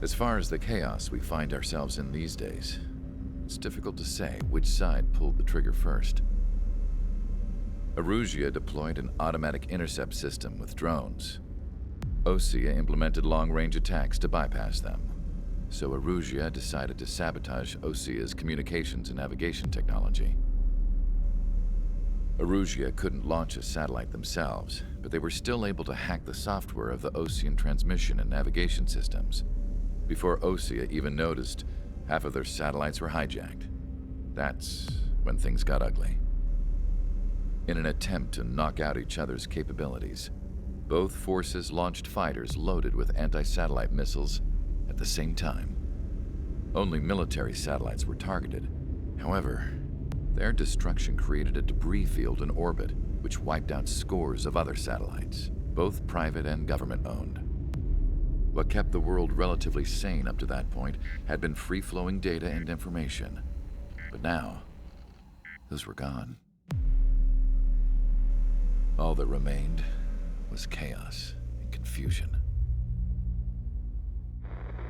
As far as the chaos we find ourselves in these days, it's difficult to say which side pulled the trigger first. Erusia deployed an automatic intercept system with drones. Osea implemented long-range attacks to bypass them. So Erusia decided to sabotage Osea's communications and navigation technology. Erusia couldn't launch a satellite themselves, but they were still able to hack the software of the Osean transmission and navigation systems. Before Osea even noticed, half of their satellites were hijacked. That's when things got ugly. In an attempt to knock out each other's capabilities, both forces launched fighters loaded with anti-satellite missiles at the same time. Only military satellites were targeted. However, their destruction created a debris field in orbit, which wiped out scores of other satellites, both private and government-owned. What kept the world relatively sane up to that point had been free-flowing data and information. But now, those were gone. All that remained was chaos and confusion.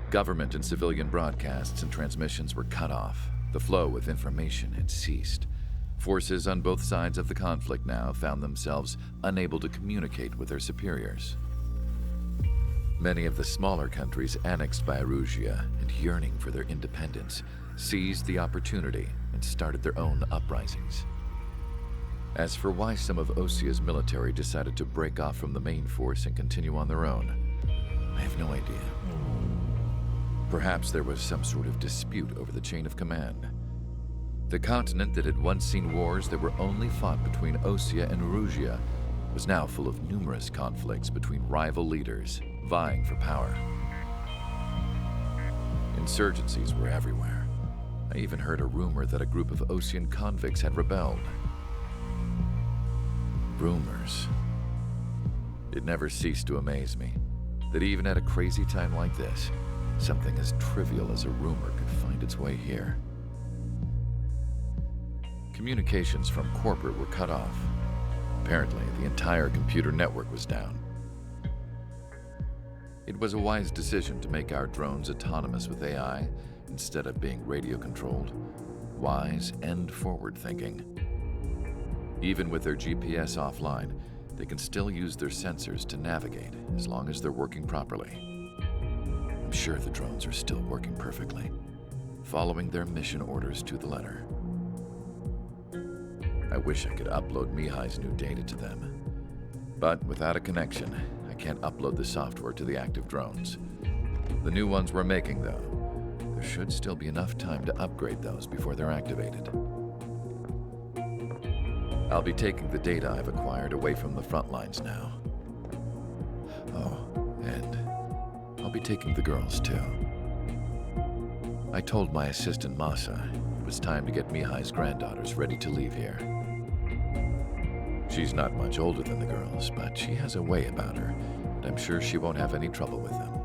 Government and civilian broadcasts and transmissions were cut off. The flow of information had ceased. Forces on both sides of the conflict now found themselves unable to communicate with their superiors. Many of the smaller countries annexed by Erusia and yearning for their independence seized the opportunity and started their own uprisings. As for why some of Osea's military decided to break off from the main force and continue on their own, I have no idea. Perhaps there was some sort of dispute over the chain of command. The continent that had once seen wars that were only fought between Osea and Erusia was now full of numerous conflicts between rival leaders vying for power. Insurgencies were everywhere. I even heard a rumor that a group of Osean convicts had rebelled. Rumors. It never ceased to amaze me that even at a crazy time like this, something as trivial as a rumor could find its way here. Communications from corporate were cut off. Apparently, the entire computer network was down. It was a wise decision to make our drones autonomous with AI instead of being radio-controlled. Wise and forward-thinking. Even with their GPS offline, they can still use their sensors to navigate as long as they're working properly. I'm sure the drones are still working perfectly, following their mission orders to the letter. I wish I could upload Mihai's new data to them. But without a connection, I can't upload the software to the active drones. The new ones we're making, though, there should still be enough time to upgrade those before they're activated. I'll be taking the data I've acquired away from the front lines now. Oh, and I'll be taking the girls too. I told my assistant Masa it was time to get Mihai's granddaughters ready to leave here. She's not much older than the girls, but she has a way about her, and I'm sure she won't have any trouble with them.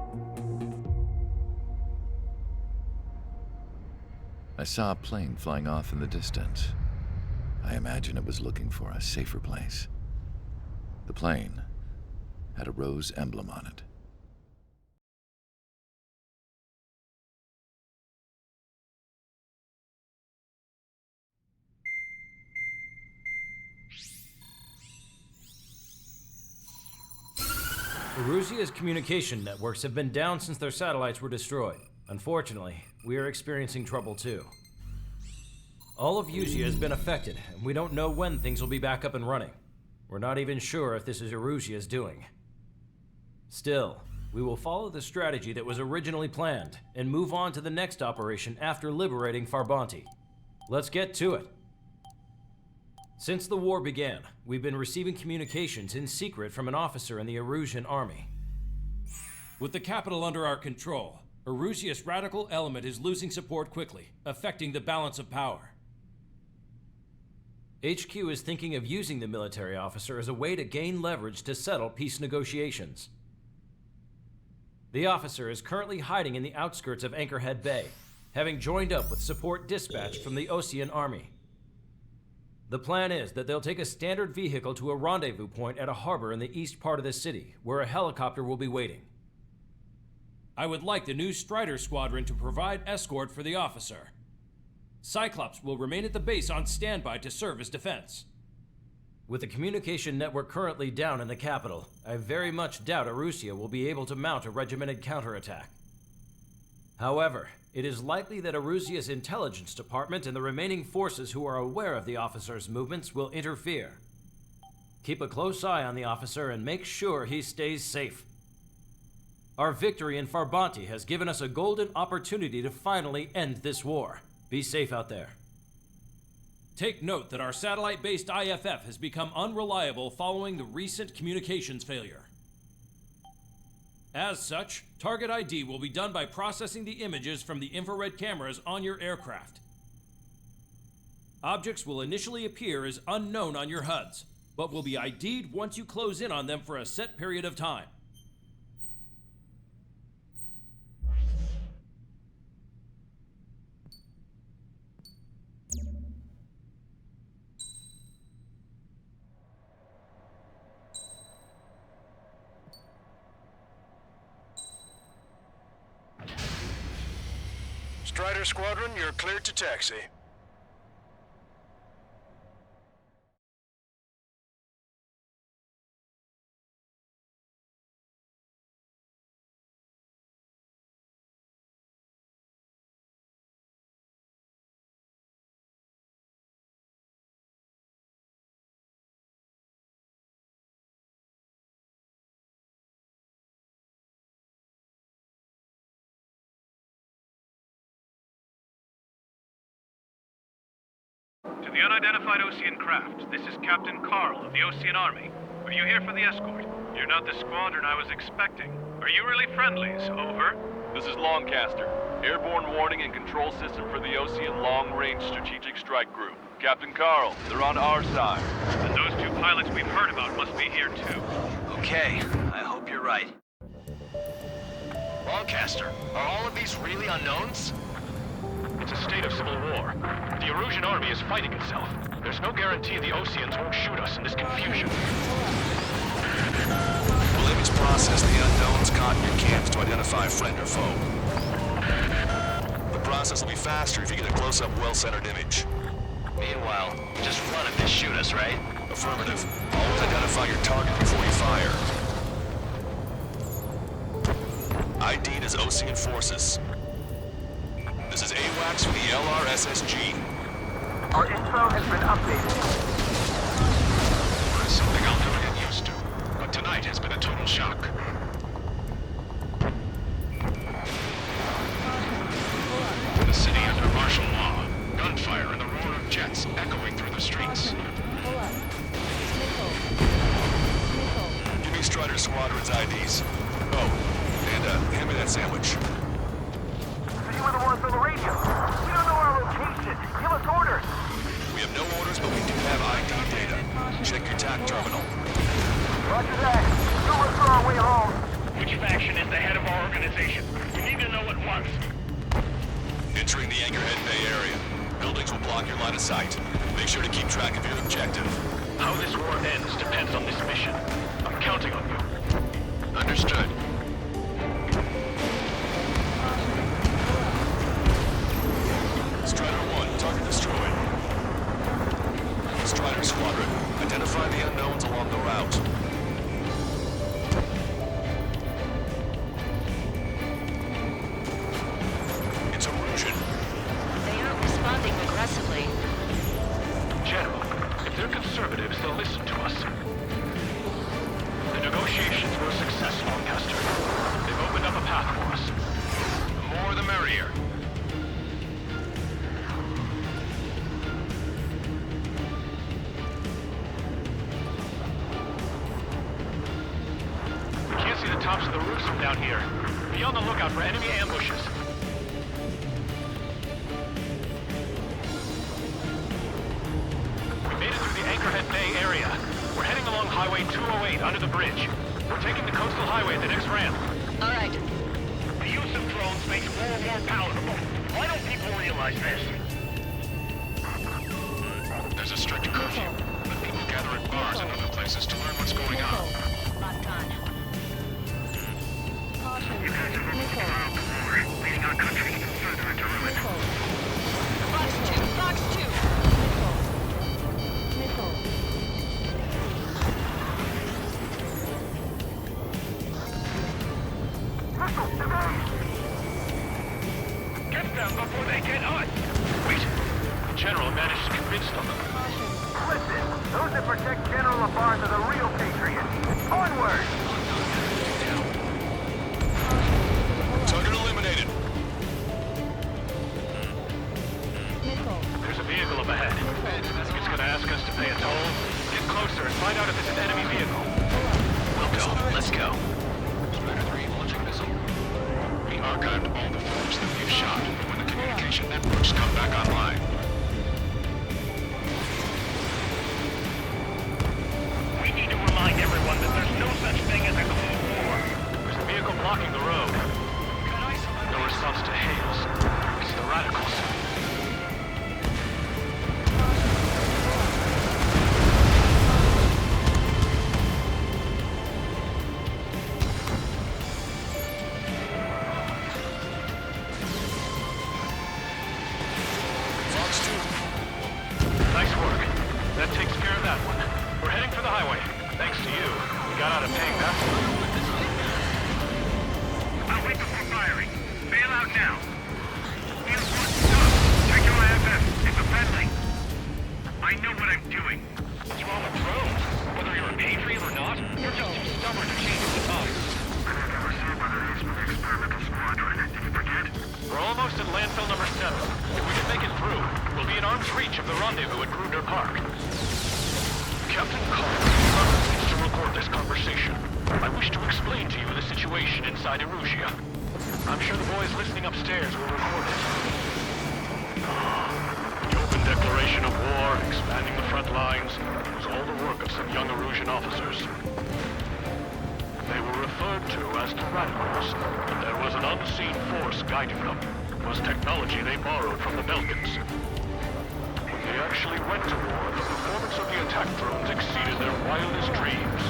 I saw a plane flying off in the distance. I imagine it was looking for a safer place. The plane had a rose emblem on it. Erusia's communication networks have been down since their satellites were destroyed. Unfortunately, we are experiencing trouble too. All of Erusia has been affected, and we don't know when things will be back up and running. We're not even sure if this is Erusia's doing. Still, we will follow the strategy that was originally planned and move on to the next operation after liberating Farbanti. Let's get to it. Since the war began, we've been receiving communications in secret from an officer in the Erusian army. With the capital under our control, Erusia's radical element is losing support quickly, affecting the balance of power. HQ is thinking of using the military officer as a way to gain leverage to settle peace negotiations. The officer is currently hiding in the outskirts of Anchorhead Bay, having joined up with support dispatched from the Osean army. The plan is that they'll take a standard vehicle to a rendezvous point at a harbor in the east part of the city, where a helicopter will be waiting. I would like the new Strider Squadron to provide escort for the officer. Cyclops will remain at the base on standby to serve as defense. With the communication network currently down in the capital, I very much doubt Arusea will be able to mount a regimented counterattack. However, it is likely that Arusea's intelligence department and the remaining forces who are aware of the officer's movements will interfere. Keep a close eye on the officer and make sure he stays safe. Our victory in Farbanti has given us a golden opportunity to finally end this war. Be safe out there. Take note that our satellite-based IFF has become unreliable following the recent communications failure. As such, target ID will be done by processing the images from the infrared cameras on your aircraft. Objects will initially appear as unknown on your HUDs, but will be ID'd once you close in on them for a set period of time. Strider Squadron, you're cleared to taxi. To the unidentified Osean craft, this is Captain Carl of the Osean Army. Are you here for the escort? You're not the squadron I was expecting. Are you really friendlies? Over. This is Longcaster. Airborne warning and control system for the Osean Long-Range Strategic Strike Group. Captain Carl, they're on our side. And those two pilots we've heard about must be here too. Okay, I hope you're right. Longcaster, are all of these really unknowns? It's a state of civil war. The Erusian army is fighting itself. There's no guarantee the Oseans won't shoot us in this confusion. We'll image process the unknowns caught in your camps to identify friend or foe. The process will be faster if you get a close-up, well-centered image. Meanwhile, just run if they shoot us, right? Affirmative. Always identify your target before you fire. ID'd as Osean forces. This is AWACS for the LRSSG. Our info has been updated. It's something I'll never get used to. But tonight has been a total shock. The city under martial law. Gunfire and the roar of jets echoing through the streets. Give me Strider Squadron's IDs. Oh, and hand me that sandwich. You were the ones on the radio. We don't know our location. Give us orders. We have no orders, but we do have ID data. Check your TAC terminal. Roger that. We'll look for our way home. Which faction is the head of our organization? We need to know at once. Entering the Anchorhead Bay area. Buildings will block your line of sight. Make sure to keep track of your objective. How this war ends depends on this mission. I'm counting on you. Understood. Strider 1, target destroyed. Strider Squadron, identify the unknowns along the route. It's Erusian. They aren't responding aggressively. General, if they're conservatives, they'll listen to us. The negotiations were a success, Longcaster. They've opened up a path for us. The more the merrier. We can't see the tops of the roofs from down here. Be on the lookout for enemy ambushes. We made it through the Anchorhead Bay area. We're heading along Highway 208 under the bridge. We're taking the coastal highway at the next ramp. All right. The use of drones makes war more palatable. Why don't people realize this? There's a strict curfew, but people gather at bars and other places to learn what's going on. Locked on. You guys have everything them before they get us! Wait! The General managed to convince them. Listen, those that protect General Labarge are the real patriots. Onward! Target eliminated. There's a vehicle up ahead. It's gonna ask us to pay a toll. Get closer and find out if it's an enemy vehicle. We'll go. Let's go. Spider 3 launching missile. We archived all the footage that we've shot when the communication networks come back online. We need to remind everyone that there's no such thing as a Cold War. There's a vehicle blocking the road. No response to hails. It's the radicals. Fox 2. Nice work. That takes care of that one. We're heading for the highway. Thanks to you, we got out of paying that one. I'll wait before firing. Bail out now. Check your IFF. It's a friendly. I know what I'm doing. What's wrong with drones? Whether you're a patriot or not, you're just too stubborn to change the time. We're almost at landfill number 7. If we can make it through, we'll be in arm's reach of the rendezvous at Gruner Park. Captain Carl needs to record this conversation. I wish to explain to you the situation inside Erusia. I'm sure the boys listening upstairs will record it. The open declaration of war, expanding the front lines, was all the work of some young Erusian officers. They were referred to as the Radicals, but there was an unseen force guiding them. It was technology they borrowed from the Belgians. When they actually went to war, the performance of the attack drones exceeded their wildest dreams.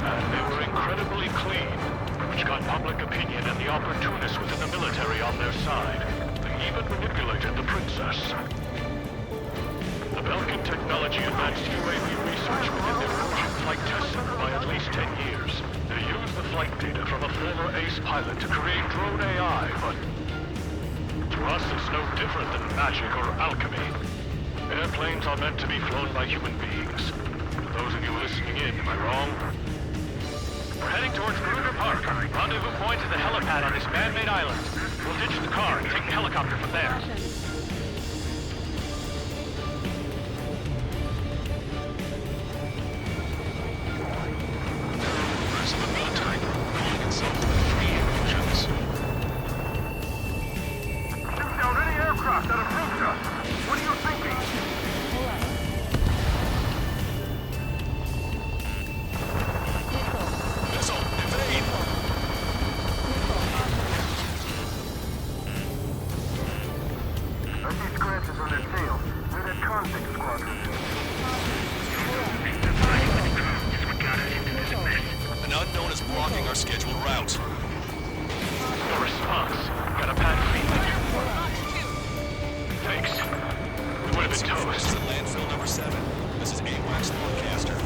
And they were incredibly clean, which got public opinion and the opportunists within the military on their side. They even manipulated the princess. The Belgian technology advanced UAV research within their Erusian flight test center by at least 10 years. They used the flight data from a former ace pilot to create drone AI, but to us it's no different than magic or alchemy. Airplanes are meant to be flown by human beings. To those of you listening in, am I wrong? We're heading towards Gruner Park. Rendezvous point is the helipad on this man-made island. We'll ditch the car and take the helicopter from there. Members of the military group calling itself the Free Erusians. Shoot down any aircraft out of Russia. What are you thinking? Missile, evade! I see scratches on their tails. They're that convict squadron. An unknown is blocking our scheduled route. No response. Got a bad feeling. Thanks. We would have been toast. This is landfill number 7. This is AWACS Lancaster.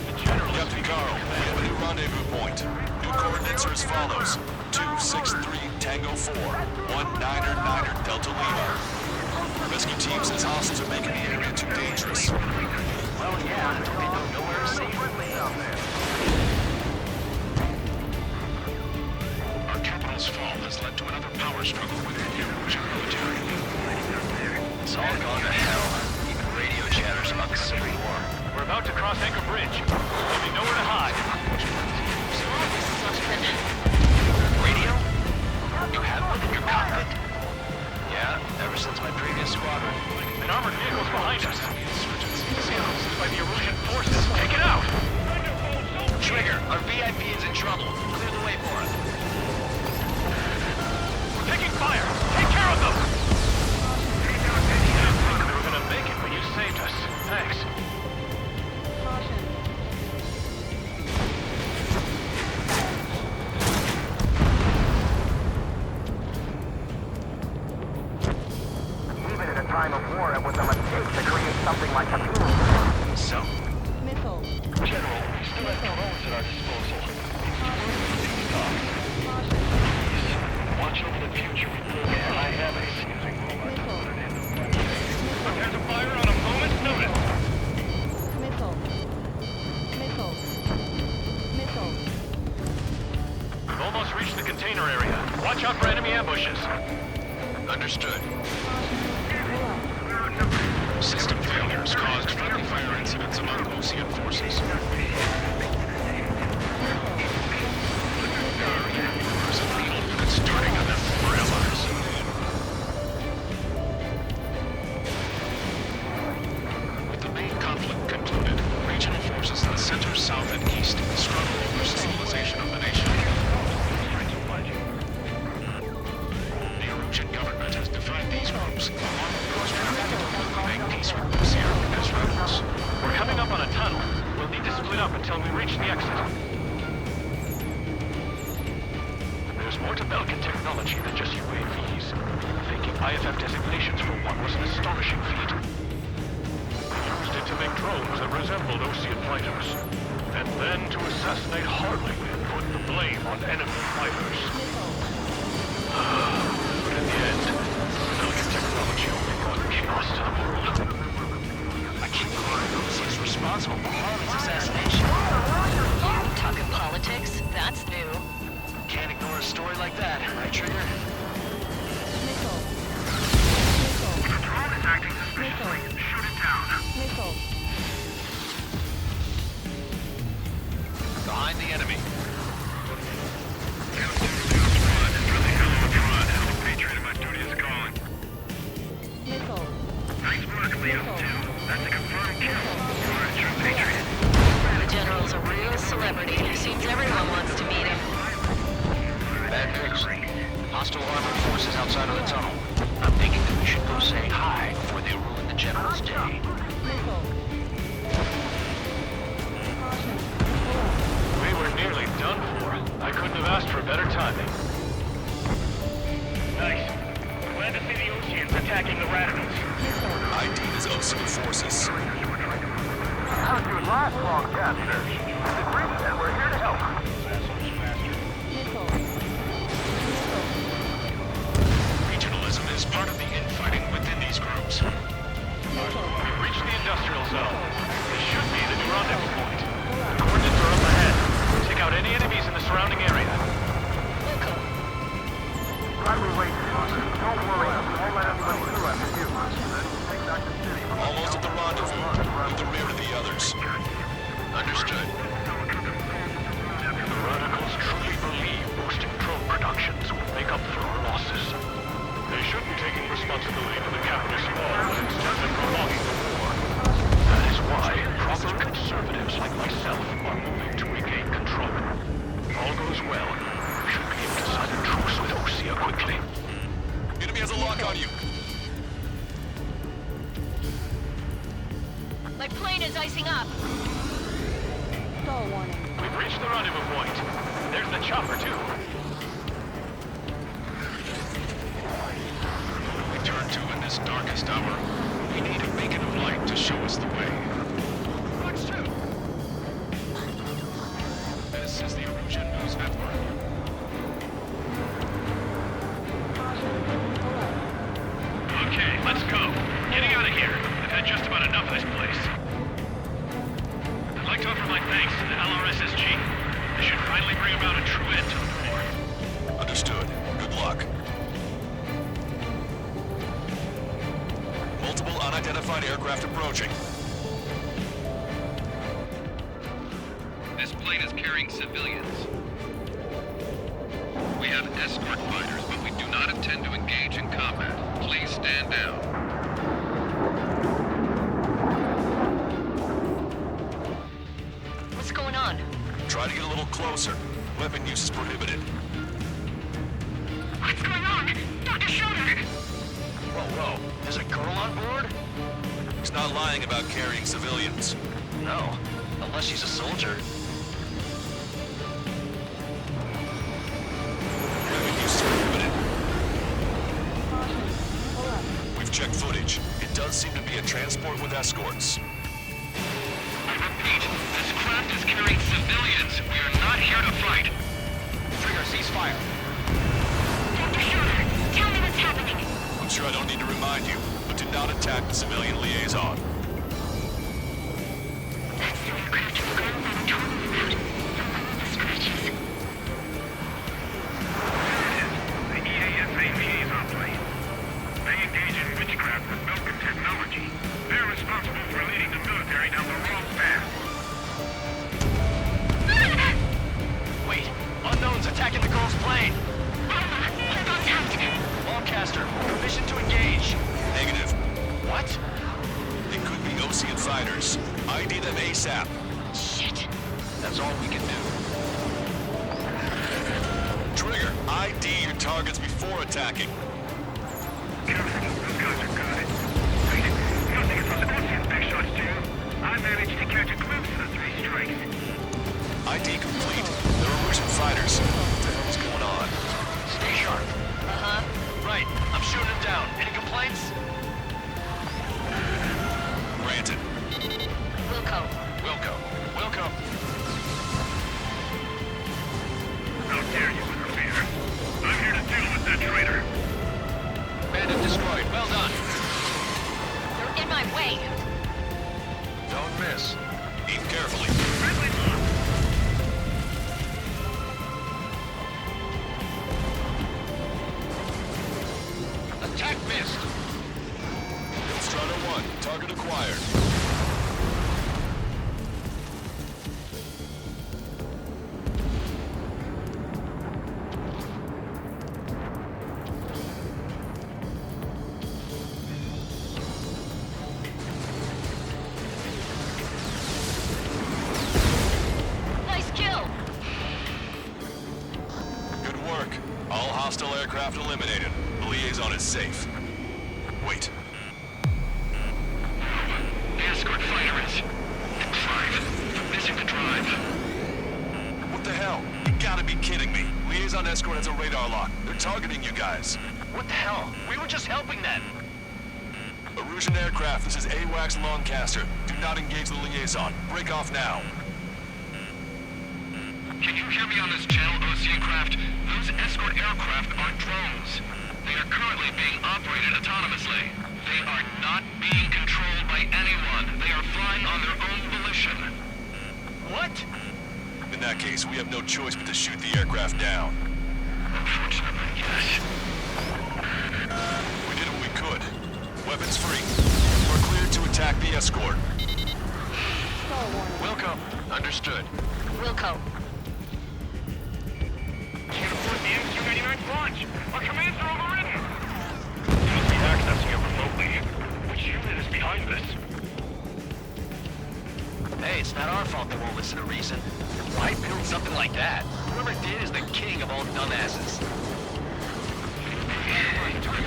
The General Captain Carl, we have a new rendezvous point. New coordinates are as follows. 263 Tango 4, 1999 Delta Lima. Rescue team says hostiles are making the area too dangerous. Well, yeah, they don't know where safe out there. Our capital's fall has led to another power struggle within the Erusian military. It's all gone to hell. Even radio chatters about the Civil War. We're about to cross Anchor Bridge. There'll be nowhere to hide. Radio? You have one in your cockpit? Yeah, ever since my previous squadron. An armored vehicle's behind us. It's by the Erusian forces. Take it out! Trigger, our VIP is in trouble. Clear the way for us. We're taking fire! Take care of them! I didn't think we were gonna make it, but you saved us. Thanks. Even at a time of war, it was a mistake to create something like a fuel. So? Missile. General, we still have drones at our disposal. It's too early the container area. Watch out for enemy ambushes. Understood. System failures caused friendly fire incidents among Ocean forces. There's a lethal unit starting on their former allies. With the main conflict concluded, regional forces in the center, south, and east struggle over civilization of the nation. The Erusian government has defined these groups along with those trying to make peace with Lucia as rebels. We're coming up on a tunnel. We'll need to split up until we reach the exit. There's more to Belkin technology than just UAVs. Faking IFF designations for one was an astonishing feat. We used it to make drones that resembled Osean fighters. And then to assassinate Hartley and put the blame on enemy fighters. But in the end, Belkin technology only brought chaos to the world. I can't believe Lucia is responsible for Harley's assassination. Talking politics? That's new. Can't ignore a story like that, right, Trigger? Drone is acting suspiciously. Shoot it down. Behind the enemy. Patriot in my duty is calling. Nice work, Leo 2. That's a confirmed kill. You are a true patriot. The General's a real celebrity. Seems everyone wants to meet him. Bad news. Hostile armored forces outside of the tunnel. I'm thinking that we should go say hi before they ruin the General's day. We were nearly done for. I couldn't have asked for better timing. Nice. Glad to see the Oceans attacking the radicals. ID is Ocean forces. How'd you last long, Caster? This is Reed, and we're here to help. Regionalism is part of the infighting within these groups. We've reached the industrial zone. This should be the new rendezvous point. The coordinates are up ahead. Take out any enemies in the surrounding area. Glad we waited. Don't worry, I won't let anybody through after you. Then we'll take back the city. Almost at the rendezvous, with the rear of the others. Understood. The radicals truly believe boosting drone productions will make up for our losses. They should be taking responsibility for the capitalist fall instead of prolonging the war. That is why proper conservatives like myself are moving to regain control. If all goes well, we should be able to sign a truce with Osea quickly. Enemy has a lock on you. My plane is icing up. We've reached the rendezvous point. There's the chopper, too. We turn to in this darkest hour. We need a beacon of light to show us the way. What's two? This is the Erusian News Network. Okay, let's go. Getting out of here. I've had just about enough of this place. I'd like to offer my thanks to the LRSSG. This should finally bring about a true end to the war. Understood. Good luck. Multiple unidentified aircraft approaching. This plane is carrying civilians. We have escort fighters, but we do not intend to engage in combat. Please stand down. What's going on? Try to get a little closer. Weapon use is prohibited. What's going on? Dr. Schroeder! Whoa. There's a girl on board? He's not lying about carrying civilians. No. Unless she's a soldier. Weapon use is prohibited. We've checked footage. It does seem to be a transport with escorts. I repeat, this craft is carrying civilians. We are not here to fight. Trigger, cease fire. Dr. Schroeder, tell me what's happening. I'm sure I don't need to remind you, but do not attack the civilian liaison. That's the aircraft of the girl by the torn out. The scratches. General's plane! Lancaster, permission to engage. Negative. What? It could be Ocean fighters. ID them ASAP. Shit. That's all we can do. Trigger, ID your targets before attacking. Careful, those guys are good. Wait, you don't think it was Ocean's big shots too? I managed to catch a glimpse of the three strikes. ID complete. They're Russian fighters. What the hell is going on? Stay sharp. Uh-huh. Right, I'm shooting him down. Any complaints? Granted. Wilco. Wilco. How dare you interfere? I'm here to deal with that traitor. Bandit destroyed. Well done. They're in my way. Don't miss. Aim carefully. Friendly lock. Attack missed. Strider 1, target acquired. Nice kill. Good work. All hostile aircraft eliminated. The liaison is safe. Wait. The escort fighter is... drive. Missing the drive. What the hell? You gotta be kidding me. Liaison escort has a radar lock. They're targeting you guys. What the hell? We were just helping them. Erusian aircraft, this is AWACS Lancaster. Do not engage the liaison. Break off now. Can you hear me on this channel, Ocean craft? Those escort aircraft are drones. They are currently being operated autonomously. They are not being controlled by anyone. They are flying on their own volition. What? In that case, we have no choice but to shoot the aircraft down. Unfortunately, yes. We did what we could. Weapons free. We're cleared to attack the escort. Wilco. Understood. Wilco. Can't afford the MQ-99 launch. Our commands are overridden. You must be accessing it remotely. Which unit is behind this? Hey, it's not our fault they won't listen to reason. Why build something like that? Whoever did is the king of all dumbasses.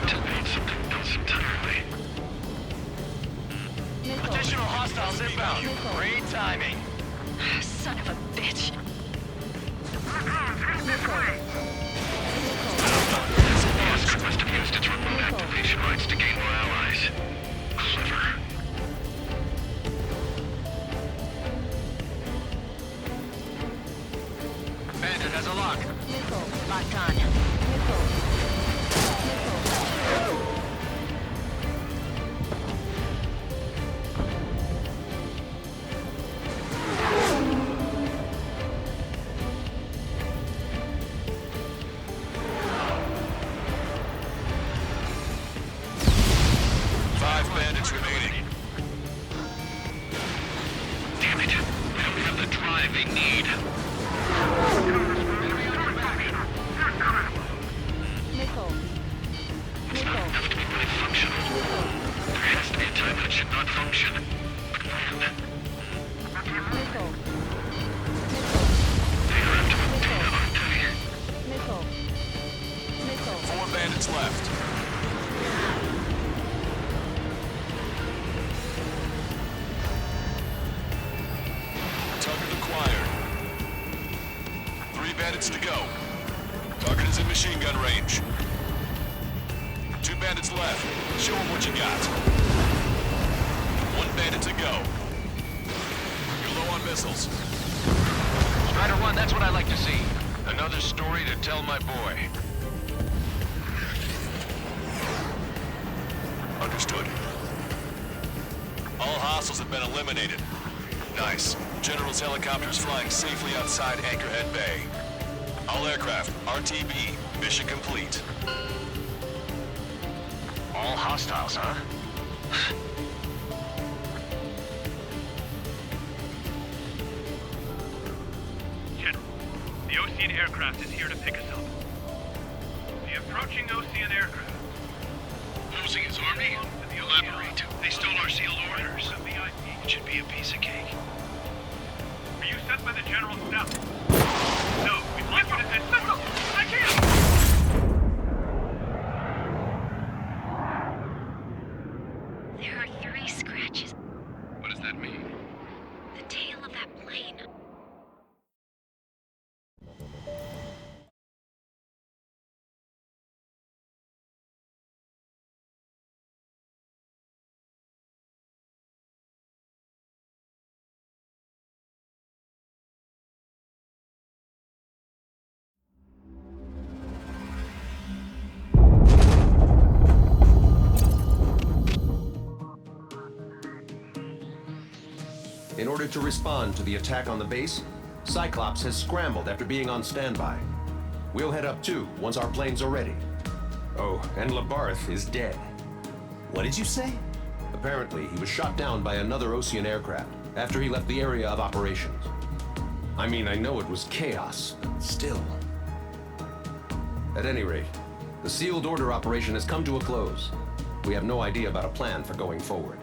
To build something else entirely. Additional hostiles inbound. Great timing. Son of a bitch. The escort must have used its remote activation rights to gain more allies. Clever. Bandit has a lock. Locked on. Five bandits remaining. Damn it. We don't have the drive they need. It's not enough to be really functional. There has to be a time when it should not function. But when? They are up to a data, aren't they? 4 bandits left. Target acquired. 3 bandits to go. Target is in machine gun range. 2 bandits left. Show them what you got. 1 bandit to go. You're low on missiles. Strider 1, that's what I like to see. Another story to tell my boy. Understood. All hostiles have been eliminated. Nice. General's helicopters flying safely outside Anchorhead Bay. All aircraft, RTB, mission complete. All hostiles, huh? General, The Ocean aircraft is here to pick us up. The approaching Ocean aircraft. Losing his army? Elaborate. They stole our sealed orders. It should be a piece of cake. Were you sent by the General Staff? No, we'd like you to send... Missile! I can't! There are 3 scratches. What does that mean? The tail of that plane. In order to respond to the attack on the base, Cyclops has scrambled after being on standby. We'll head up too once our planes are ready. Oh, and Labarth is dead. What did you say? Apparently, he was shot down by another Ocean aircraft after he left the area of operations. I mean, I know it was chaos, but still. At any rate, the sealed order operation has come to a close. We have no idea about a plan for going forward.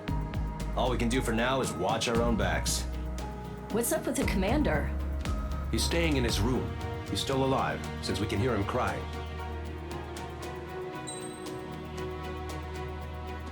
All we can do for now is watch our own backs. What's up with the commander? He's staying in his room. He's still alive, since we can hear him crying.